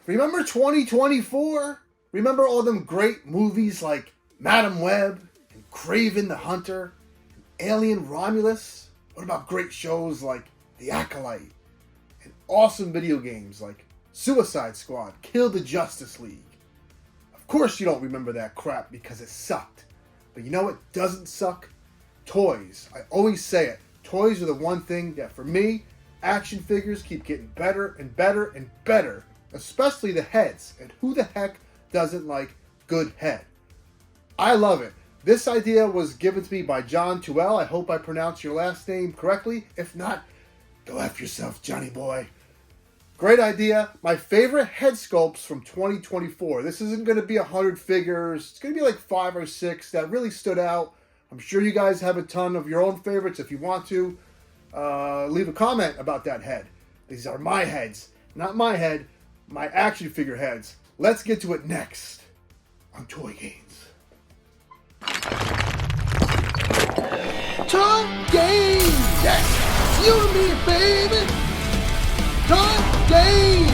Remember 2024? Remember all them great movies like Madam Web and Kraven the Hunter and Alien Romulus? What about great shows like The Acolyte and awesome video games like Suicide Squad, Kill the Justice League? Of course you don't remember that crap because it sucked. But you know what doesn't suck? Toys. I always say it. Toys are the one thing that for me, action figures keep getting better and better and better. Especially the heads. And who the heck doesn't like good head? I love it. This idea was given to me by John Tuell. I hope I pronounced your last name correctly. If not, go F yourself, Johnny boy. Great idea. My favorite head sculpts from 2024. This isn't going to be 100 figures. It's going to be like 5 or 6 that really stood out. I'm sure you guys have a ton of your own favorites. If you want to, leave a comment about that head. These are my heads. Not my head, my action figure heads. Let's get to it next on Toy Gains. Toy Gains! Yes! You and me, baby! Toy Gains!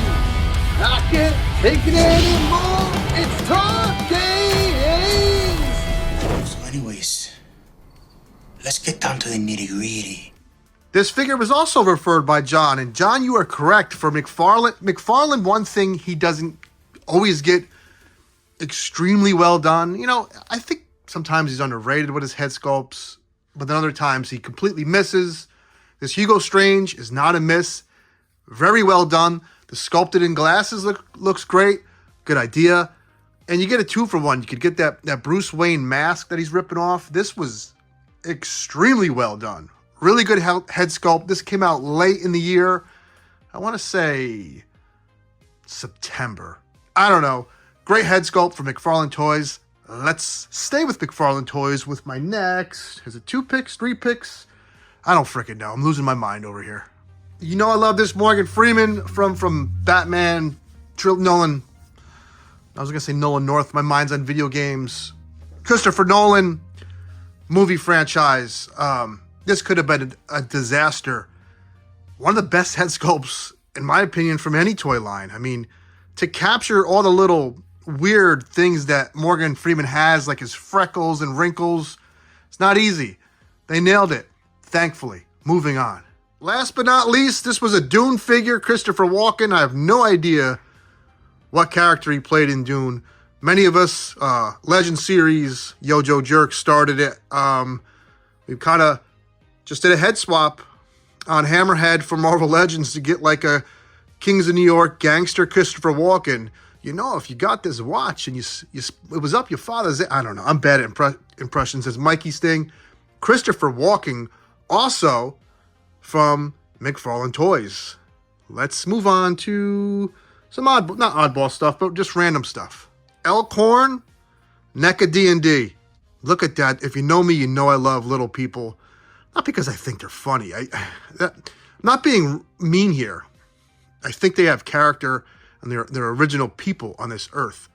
I can't take it anymore! It's Toy Gains! So anyways, let's get down to the nitty-gritty. This figure was also referred by John, and John, you are correct. For McFarlane, one thing he doesn't always get extremely well done. You know, I think sometimes he's underrated with his head sculpts, but then other times he completely misses. This Hugo Strange is not a miss. Very well done. The sculpted in glasses looks great. Good idea. And you get a 2-for-1. You could get that Bruce Wayne mask that he's ripping off. This was extremely well done. Really good head sculpt. This came out late in the year. I want to say September. I don't know. Great head sculpt from McFarlane Toys. Let's stay with McFarlane Toys with my next. Is it 2 picks, 3 picks? I don't freaking know. I'm losing my mind over here. You know I love this Morgan Freeman from Batman, Nolan. I was going to say Nolan North. My mind's on video games. Christopher Nolan movie franchise. This could have been a disaster. One of the best head sculpts, in my opinion, from any toy line. I mean, to capture all the little weird things that Morgan Freeman has, like his freckles and wrinkles, it's not easy. They nailed it, thankfully. Moving on. Last but not least, this was a Dune figure, Christopher Walkin. I have no idea what character he played in Dune. Many of us, Legend series, Yo-Yo Jerk started it. We kind of just did a head swap on Hammerhead from Marvel Legends to get like a Kings of New York gangster Christopher Walkin. You know, if you got this watch and it was up your father's, I don't know. I'm bad at impressions. As Mikey Sting, Christopher Walkin, also from McFarlane Toys. Let's move on to some not oddball stuff, but just random stuff. Elkhorn, NECA D&D. Look at that. If you know me, you know I love little people. Not because I think they're funny. I'm not being mean here. I think they have character and they're original people on this earth.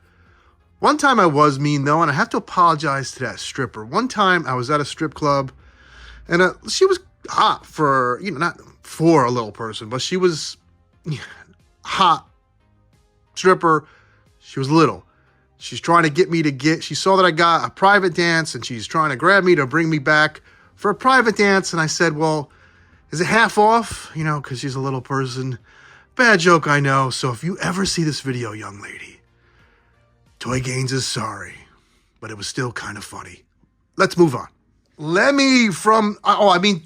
One time I was mean, though, and I have to apologize to that stripper. One time I was at a strip club, and she was hot for, not for a little person, but she was hot stripper. She was little. She's trying to get me she saw that I got a private dance, and she's trying to grab me to bring me back for a private dance. And I said, well, is it half off? Because she's a little person. Bad joke, I know. So if you ever see this video, young lady, Toy Gains is sorry, but it was still kind of funny. Let's move on. Lemmy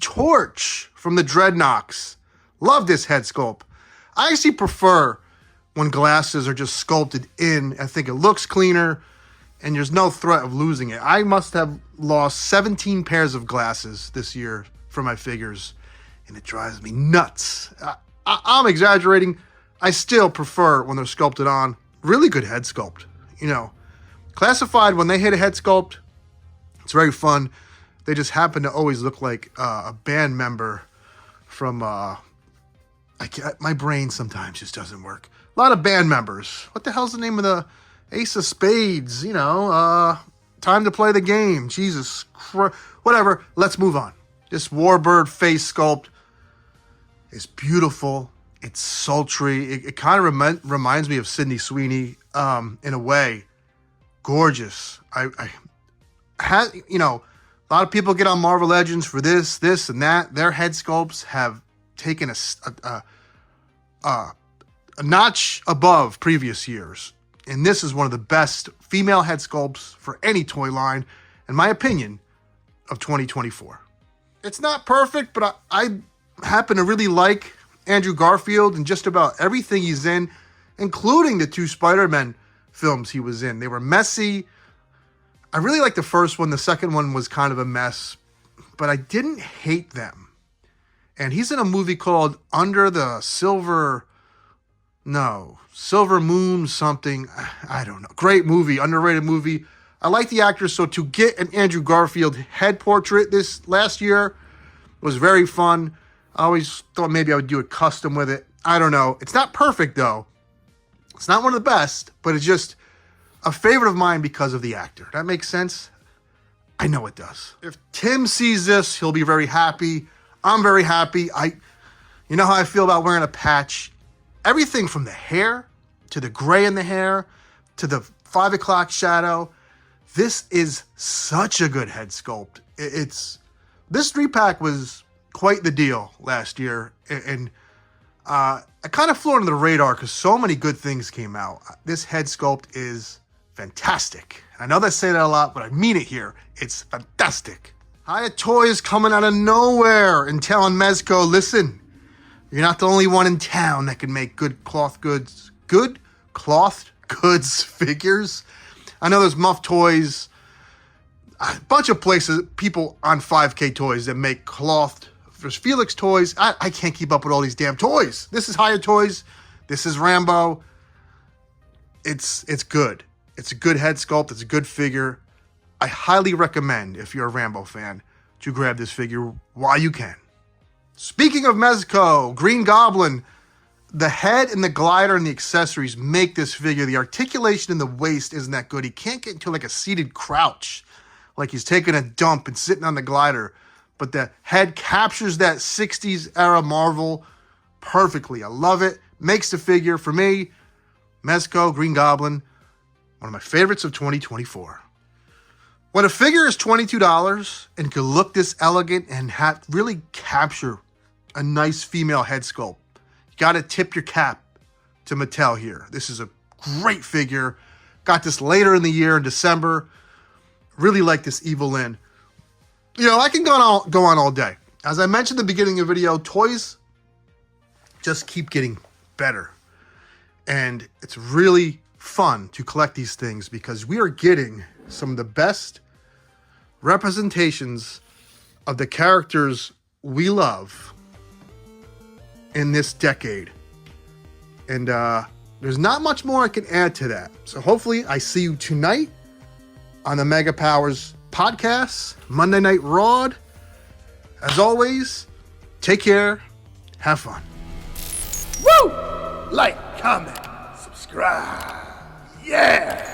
Torch from the Dreadnoks. Love this head sculpt. I actually prefer when glasses are just sculpted in. I think it looks cleaner and there's no threat of losing it. I must have lost 17 pairs of glasses this year for my figures, and it drives me nuts. I'm exaggerating. I still prefer when they're sculpted on. Really good head sculpt. Classified, when they hit a head sculpt, it's very fun. They just happen to always look like a band member from, my brain sometimes just doesn't work. A lot of band members. What the hell's the name of the Ace of Spades? Time to play the game. Jesus Christ. Whatever. Let's move on. This Warbird face sculpt is beautiful. It's sultry. It kind of reminds me of Sydney Sweeney in a way. Gorgeous. I had, you know, a lot of people get on Marvel Legends for this, and that. Their head sculpts have taken a notch above previous years. And this is one of the best female head sculpts for any toy line, in my opinion, of 2024. It's not perfect, but I happen to really like Andrew Garfield and just about everything he's in, including the 2 Spider-Man films he was in. They were messy. I really liked the first one. The second one was kind of a mess, but I didn't hate them. And he's in a movie called Under the Silver Moon something. I don't know. Great movie, underrated movie. I like the actor, so to get an Andrew Garfield head portrait this last year was very fun. I always thought maybe I would do a custom with it. I don't know. It's not perfect, though. It's not one of the best, but it's just a favorite of mine because of the actor. That makes sense? I know it does. If Tim sees this, he'll be very happy. I'm very happy. You know how I feel about wearing a patch. Everything from the hair, to the gray in the hair, to the 5 o'clock shadow. This is such a good head sculpt. This 3-pack was quite the deal last year. And I kind of flew under the radar because so many good things came out. This head sculpt is fantastic. I know they say that a lot, but I mean it here. It's fantastic. Hiya Toys coming out of nowhere and telling Mezco, listen, you're not the only one in town that can make good cloth goods figures. I know there's Muff Toys, a bunch of places, people on 5K Toys that make cloth. There's Felix Toys. I can't keep up with all these damn toys. This is Hiya Toys. This is Rambo. It's good. It's a good head sculpt. It's a good figure. I highly recommend, if you're a Rambo fan, to grab this figure while you can. Speaking of Mezco, Green Goblin, the head and the glider and the accessories make this figure. The articulation in the waist isn't that good. He can't get into like a seated crouch, like he's taking a dump and sitting on the glider. But the head captures that 60s era Marvel perfectly. I love it. Makes the figure, for me, Mezco, Green Goblin, one of my favorites of 2024. When a figure is $22 and can look this elegant and really capture a nice female head sculpt, you got to tip your cap to Mattel here. This is a great figure. Got this later in the year in December. Really like this Evil Lynn. You know, I can go on all day. As I mentioned at the beginning of the video, toys just keep getting better. And it's really fun to collect these things because we are getting some of the best representations of the characters we love in this decade. And there's not much more I can add to that. So hopefully I see you tonight on the Mega Powers podcast, Monday Night Raw. As always, take care, have fun. Woo! Like, comment, subscribe. Yeah!